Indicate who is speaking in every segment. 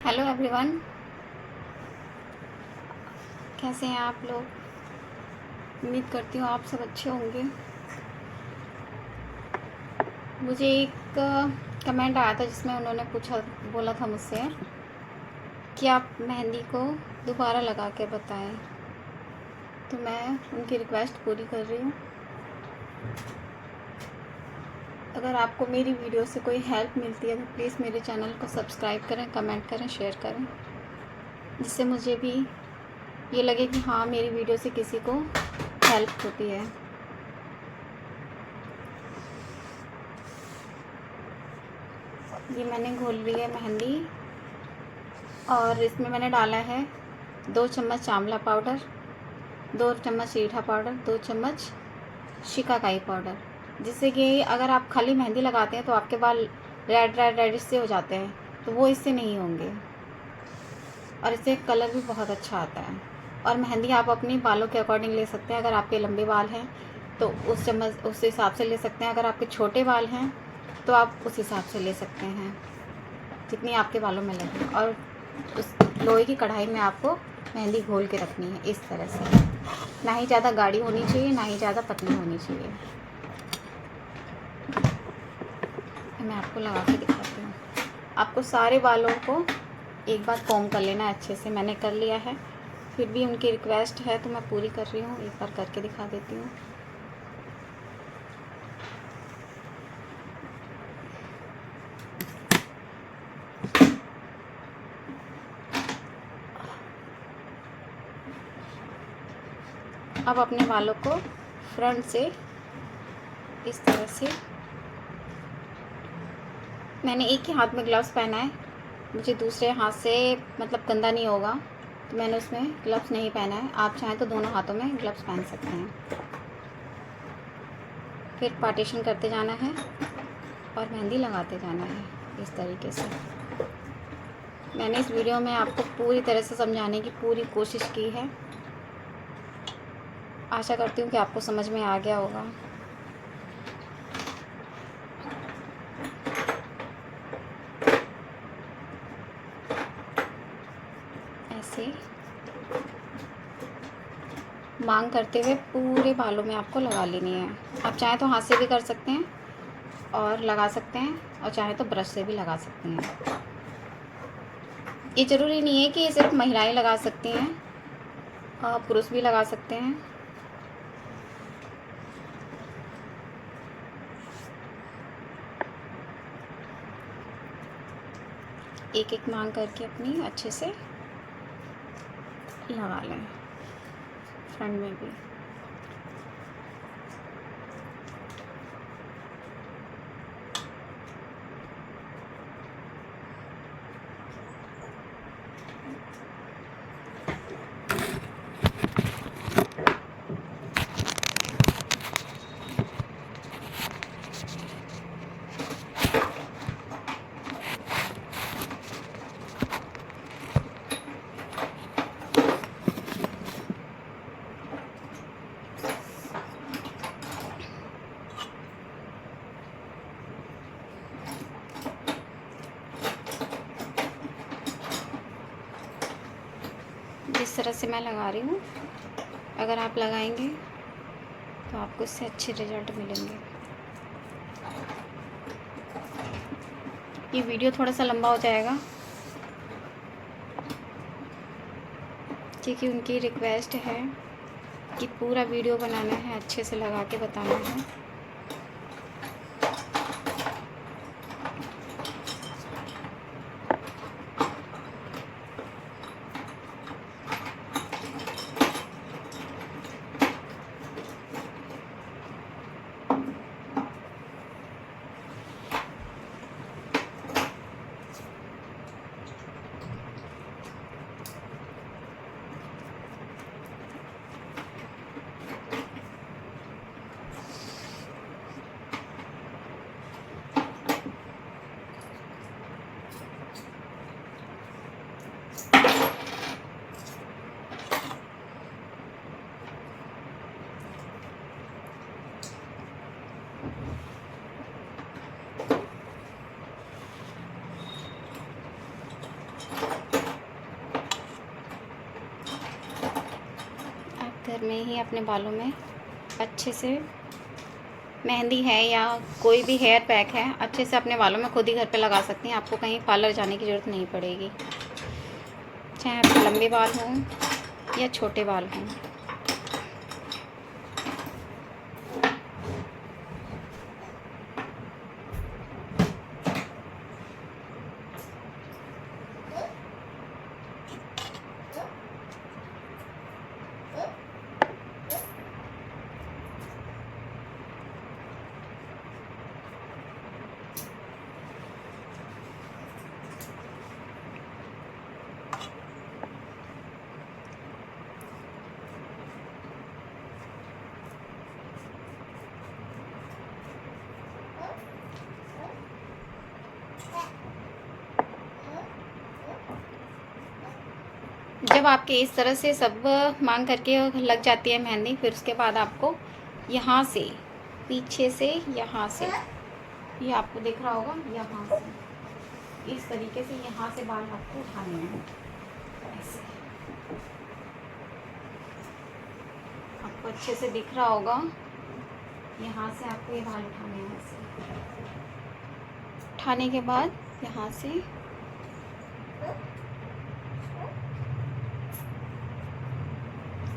Speaker 1: Hello everyone, कैसे हैं आप लोग। उम्मीद करती हूँ आप सब अच्छे होंगे। मुझे एक कमेंट आया था जिसमें उन्होंने बोला था मुझसे कि आप मेहंदी को दोबारा लगा के बताएं, तो मैं उनकी रिक्वेस्ट पूरी कर रही हूँ। अगर आपको मेरी वीडियो से कोई हेल्प मिलती है तो प्लीज़ मेरे चैनल को सब्सक्राइब करें, कमेंट करें, शेयर करें, जिससे मुझे भी ये लगे कि हाँ, मेरी वीडियो से किसी को हेल्प होती है। ये मैंने घोल ली है मेहंदी और इसमें मैंने डाला है 2 चम्मच आंवला पाउडर, 2 चम्मच रीठा पाउडर, 2 चम्मच शिकाकाई पाउडर, जिससे कि अगर आप खाली मेहंदी लगाते हैं तो आपके बाल रेडिश से हो जाते हैं, तो वो इससे नहीं होंगे और इससे कलर भी बहुत अच्छा आता है। और मेहंदी आप अपने बालों के अकॉर्डिंग ले सकते हैं। अगर आपके लंबे बाल हैं तो उस हिसाब से ले सकते हैं। अगर आपके छोटे बाल हैं तो आप उस हिसाब से ले सकते हैं, जितनी आपके बालों में लगे। और उस लोहे की कढ़ाई में आपको मेहंदी घोल के रखनी है इस तरह से। ना ही ज़्यादा गाढ़ी होनी चाहिए, ना ही ज़्यादा पतली होनी चाहिए। मैं आपको लगा के दिखाती हूँ। आपको सारे बालों को एक बार कॉम्ब कर लेना अच्छे से। मैंने कर लिया है, फिर भी उनकी रिक्वेस्ट है तो मैं पूरी कर रही हूँ। एक बार करके दिखा देती हूँ। अब अपने बालों को फ्रंट से इस तरह से, मैंने एक ही हाथ में ग्लव्स पहना है, मुझे दूसरे हाथ से मतलब गंदा नहीं होगा, तो मैंने उसमें ग्लव्स नहीं पहना है। आप चाहें तो दोनों हाथों में ग्लव्स पहन सकते हैं। फिर पार्टीशन करते जाना है और मेहंदी लगाते जाना है इस तरीके से। मैंने इस वीडियो में आपको पूरी तरह से समझाने की पूरी कोशिश की है। आशा करती हूँ कि आपको समझ में आ गया होगा। ऐसे मांग करते हुए पूरे बालों में आपको लगा लेनी है। आप चाहें तो हाथ से भी कर सकते हैं और लगा सकते हैं, और चाहे तो ब्रश से भी लगा सकते हैं। ये ज़रूरी नहीं है कि ये सिर्फ महिलाएं लगा सकती हैं, पुरुष भी लगा सकते हैं। एक एक मांग करके अपनी अच्छे से लगा लें, फ्रंट में भी। जिस तरह से मैं लगा रही हूँ, अगर आप लगाएंगे तो आपको इससे अच्छे रिजल्ट मिलेंगे। ये वीडियो थोड़ा सा लंबा हो जाएगा क्योंकि उनकी रिक्वेस्ट है कि पूरा वीडियो बनाना है, अच्छे से लगा के बताना है। घर में ही अपने बालों में अच्छे से मेहंदी है या कोई भी हेयर पैक है अच्छे से अपने बालों में खुद ही घर पे लगा सकती हैं। आपको कहीं पार्लर जाने की ज़रूरत नहीं पड़ेगी, चाहे आपके लंबे बाल हों या छोटे बाल हों। जब आपके इस तरह से सब मांग करके लग जाती है मेहंदी, फिर उसके बाद आपको यहाँ से पीछे से यहाँ से, ये आपको दिख रहा होगा, यहाँ से इस तरीके से यहाँ से बाल आपको उठाने हैं। ऐसे आपको अच्छे से दिख रहा होगा, यहाँ से आपको ये बाल उठाने हैं। ऐसे उठाने के बाद यहाँ से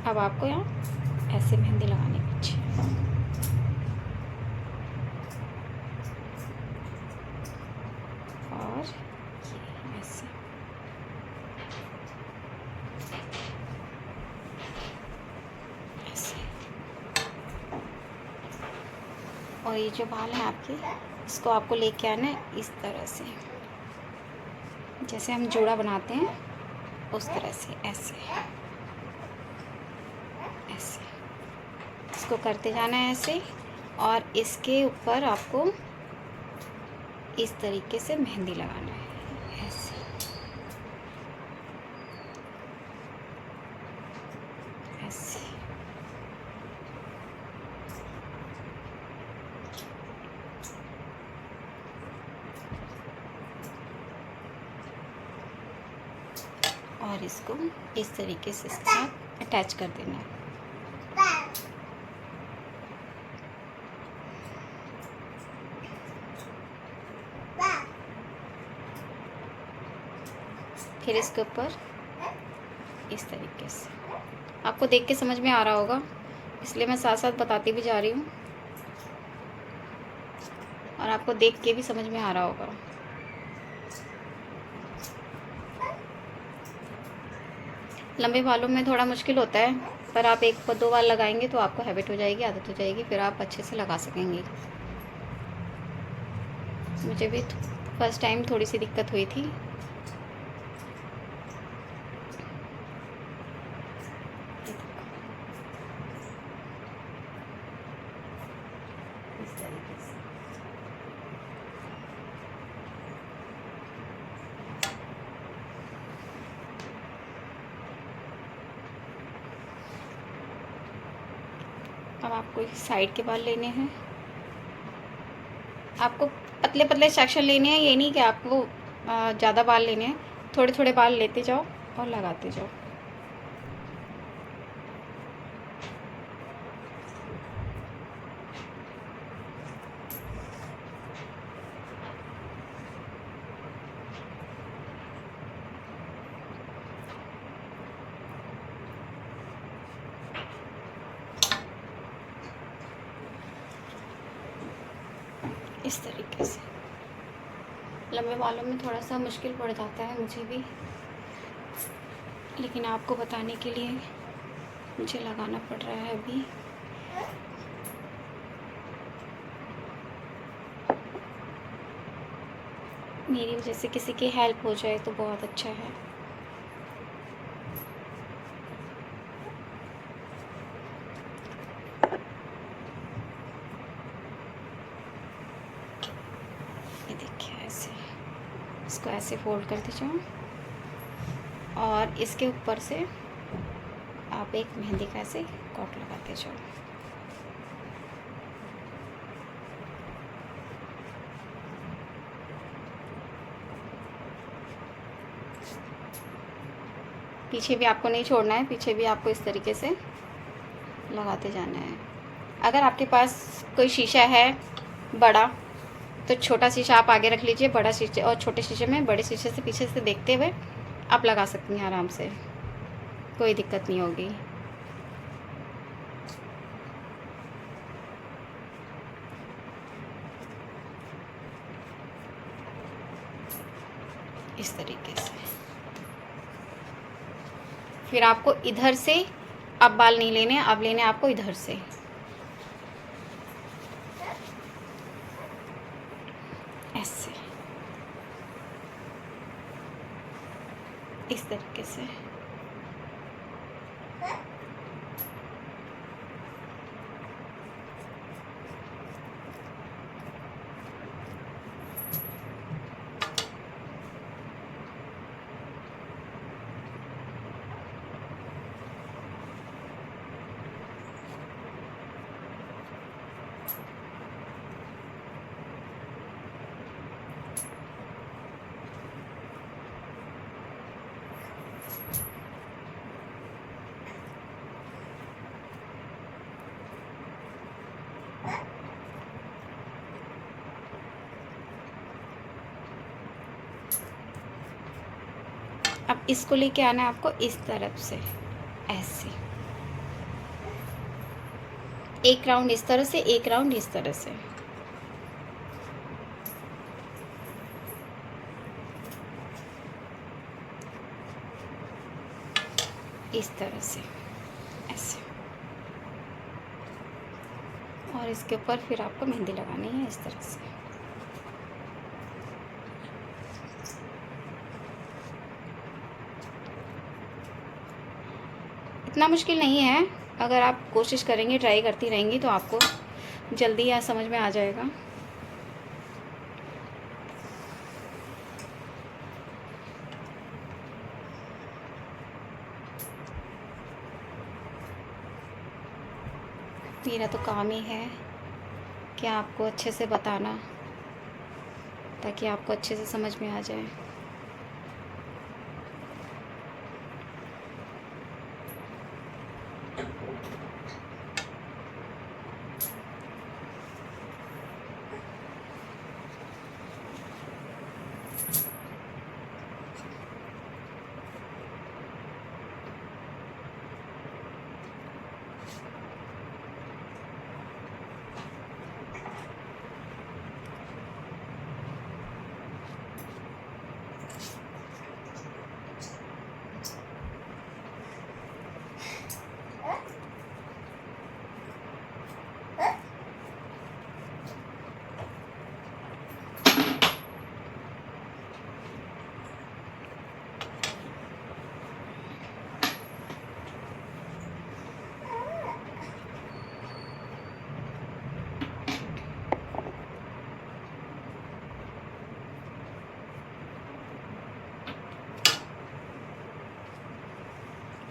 Speaker 1: अब आपको यहाँ ऐसे मेहंदी लगानी पीछे। और ये ऐसे ऐसे। और ये जो बाल है आपके, इसको आपको लेके आना है इस तरह से, जैसे हम जोड़ा बनाते हैं उस तरह से। ऐसे ऐसे इसको करते जाना है ऐसे। और इसके ऊपर आपको इस तरीके से मेहंदी लगाना है। ऐसे ऐसे और इसको इस तरीके से इसके साथ अटैच कर देना है। फिर इसके ऊपर इस तरीके से, आपको देख के समझ में आ रहा होगा, इसलिए मैं साथ साथ बताती भी जा रही हूँ और आपको देख के भी समझ में आ रहा होगा। लंबे बालों में थोड़ा मुश्किल होता है, पर आप 1-2 बार लगाएंगे तो आपको हैबिट हो जाएगी, आदत हो जाएगी, फिर आप अच्छे से लगा सकेंगे। मुझे भी फर्स्ट टाइम थोड़ी सी दिक्कत हुई थी। इस तरीके से अब आपको साइड के बाल लेने हैं। आपको पतले पतले सेक्शन लेने हैं, ये नहीं कि आपको ज़्यादा बाल लेने हैं। थोड़े थोड़े बाल लेते जाओ और लगाते जाओ। इस तरीके से लंबे बालों में थोड़ा सा मुश्किल पड़ जाता है मुझे भी, लेकिन आपको बताने के लिए मुझे लगाना पड़ रहा है अभी। मेरी वजह से किसी की हेल्प हो जाए तो बहुत अच्छा है। ये देखिए, ऐसे इसको ऐसे फोल्ड करते जाओ और इसके ऊपर से आप एक मेहंदी का ऐसे कॉट लगाते जाओ। पीछे भी आपको नहीं छोड़ना है, पीछे भी आपको इस तरीके से लगाते जाना है। अगर आपके पास कोई शीशा है बड़ा तो छोटा शीशा आप आगे रख लीजिए, बड़ा शीशे और छोटे शीशे में बड़े शीशे से पीछे से देखते हुए आप लगा सकती हैं आराम से, कोई दिक्कत नहीं होगी। इस तरीके से। फिर आपको इधर से अब बाल नहीं लेने, अब लेने आपको इधर से। ऐसे, इस तरीके से। अब इसको लेके आना है आपको इस तरफ से, ऐसे। एक राउंड इस तरह से, एक राउंड इस तरह से। इस तरह से, ऐसे। और इसके ऊपर फिर आपको मेहंदी लगानी है इस तरह से। इतना मुश्किल नहीं है, अगर आप कोशिश करेंगे, ट्राई करती रहेंगी तो आपको जल्दी या समझ में आ जाएगा। मेरा तो काम ही है कि आपको अच्छे से बताना, ताकि आपको अच्छे से समझ में आ जाए।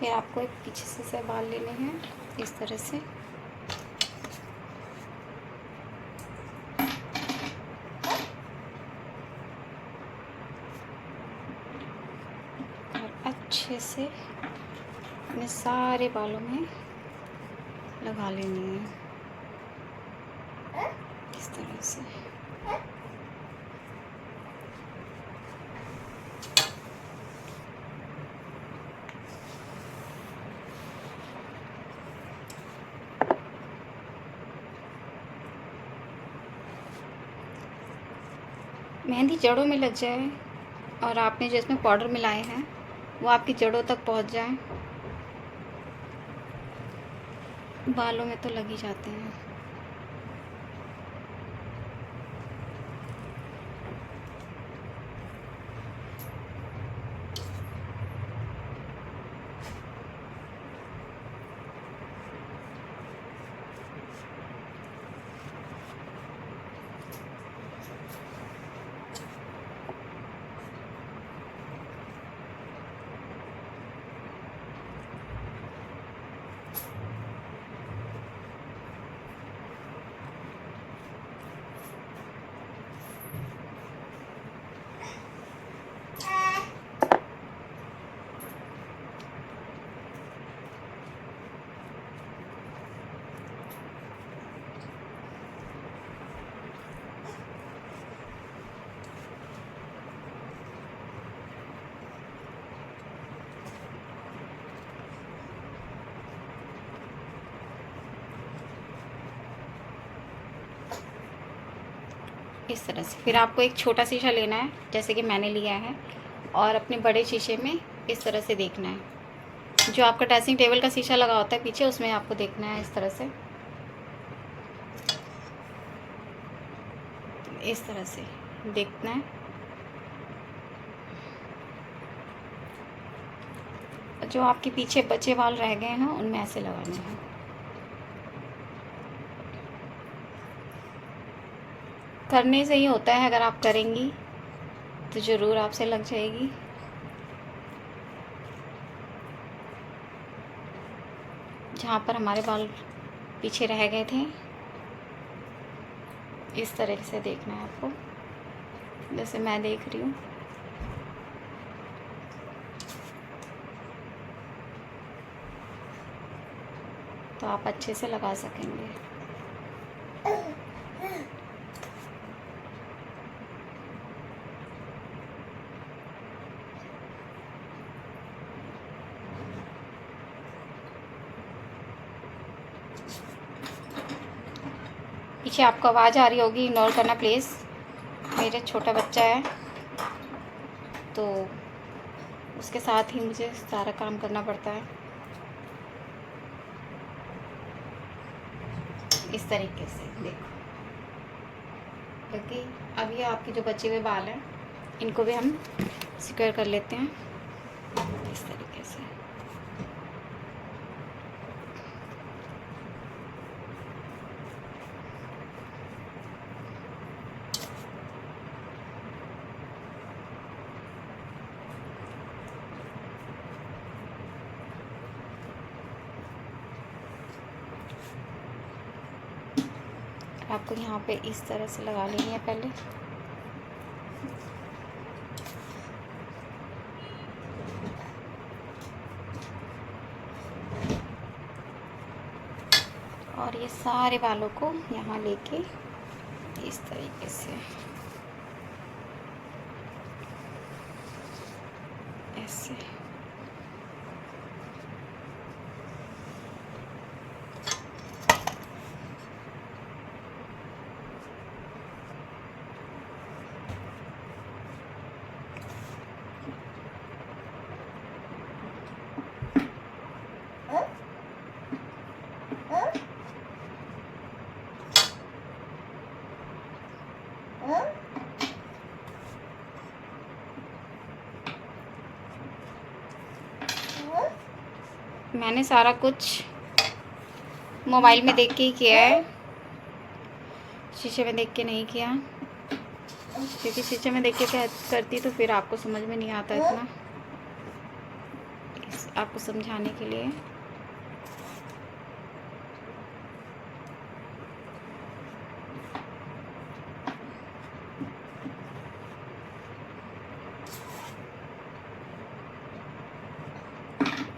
Speaker 1: फिर आपको एक पीछे से बाल लेने हैं इस तरह से। और अच्छे से अपने सारे बालों में लगा लेनी है इस तरह से। मेहंदी जड़ों में लग जाए और आपने जो इसमें पाउडर मिलाए हैं वो आपकी जड़ों तक पहुंच जाए। बालों में तो लग ही जाते हैं। इस तरह से। फिर आपको एक छोटा शीशा लेना है जैसे कि मैंने लिया है, और अपने बड़े शीशे में इस तरह से देखना है। जो आपका ड्रेसिंग टेबल का शीशा लगा होता है पीछे, उसमें आपको देखना है इस तरह से। इस तरह से देखना है। जो आपके पीछे बचे बाल रह गए हैं उनमें ऐसे लगाने हैं। करने से ही होता है, अगर आप करेंगी तो ज़रूर आपसे लग जाएगी। जहाँ पर हमारे बाल पीछे रह गए थे, इस तरह से देखना है आपको, जैसे मैं देख रही हूँ। तो आप अच्छे से लगा सकेंगे। पीछे आपको आवाज़ आ रही होगी, इग्नोर करना प्लीज़। मेरा छोटा बच्चा है तो उसके साथ ही मुझे सारा काम करना पड़ता है। इस तरीके से देखो, क्योंकि अब ये आपके जो बचे हुए बाल हैं इनको भी हम सिक्योर कर लेते हैं इस तरीके से। आपको यहाँ पे इस तरह से लगा लेनी है पहले। और ये सारे बालों को यहाँ लेके इस तरीके से ऐसे। मैंने सारा कुछ मोबाइल में देख के ही किया है, शीशे में देख के नहीं किया, क्योंकि शीशे में देख के करती तो फिर आपको समझ में नहीं आता इतना, आपको समझाने के लिए।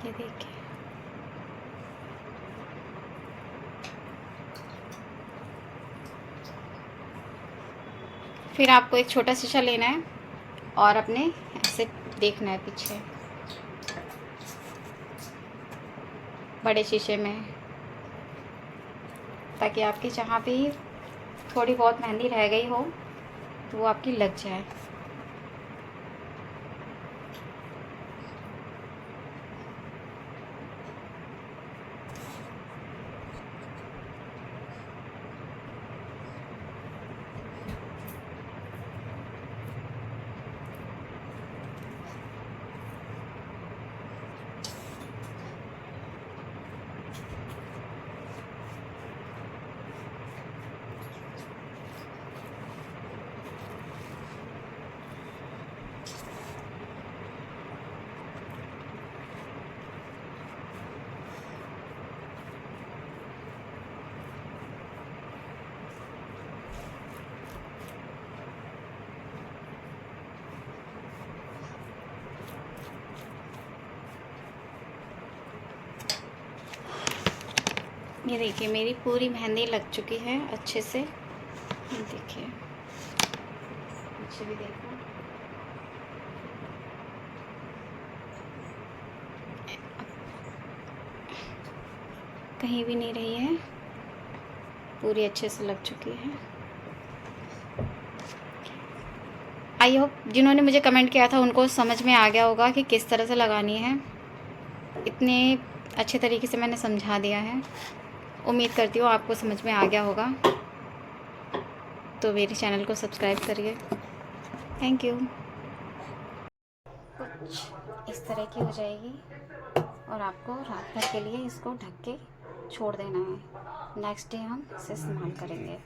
Speaker 1: ये देखिए, फिर आपको एक छोटा शीशा लेना है और अपने ऐसे देखना है पीछे बड़े शीशे में, ताकि आपकी जहाँ पे थोड़ी बहुत मेहंदी रह गई हो तो वो आपकी लग जाए। ये देखिए, मेरी पूरी मेहंदी लग चुकी है अच्छे से। ये देखिए, पीछे भी देखो, कहीं भी नहीं रही है, पूरी अच्छे से लग चुकी है। आई होप जिन्होंने मुझे कमेंट किया था उनको समझ में आ गया होगा कि किस तरह से लगानी है। इतने अच्छे तरीके से मैंने समझा दिया है। उम्मीद करती हूँ आपको समझ में आ गया होगा। तो मेरे चैनल को सब्सक्राइब करिए। Thank you. कुछ इस तरह की हो जाएगी और आपको रात भर के लिए इसको ढक के छोड़ देना है। नेक्स्ट डे हम इसे इस्तेमाल करेंगे।